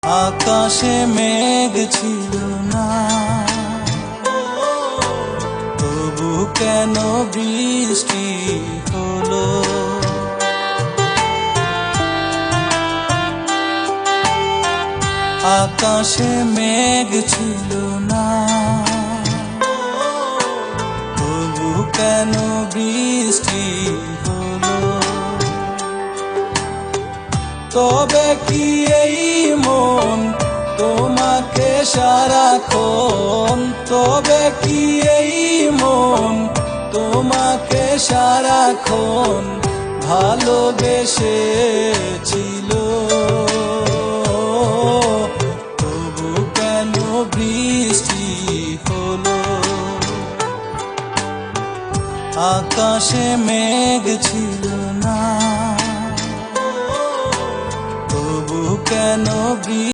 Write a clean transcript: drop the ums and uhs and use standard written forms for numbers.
আকাশে মেঘ ছিল না, তবু কেন বৃষ্টি হলো? আকাশে মেঘ ছিল না, তবু কেন বৃষ্টি হলো? তবে কি এই মন তোমাকে সারাক্ষণ, তবে কি এই মন তোমাকে সারাক্ষণ ভালোবেসেছিল? তবু কেন বৃষ্টি হলো? আকাশে মেঘ ছিল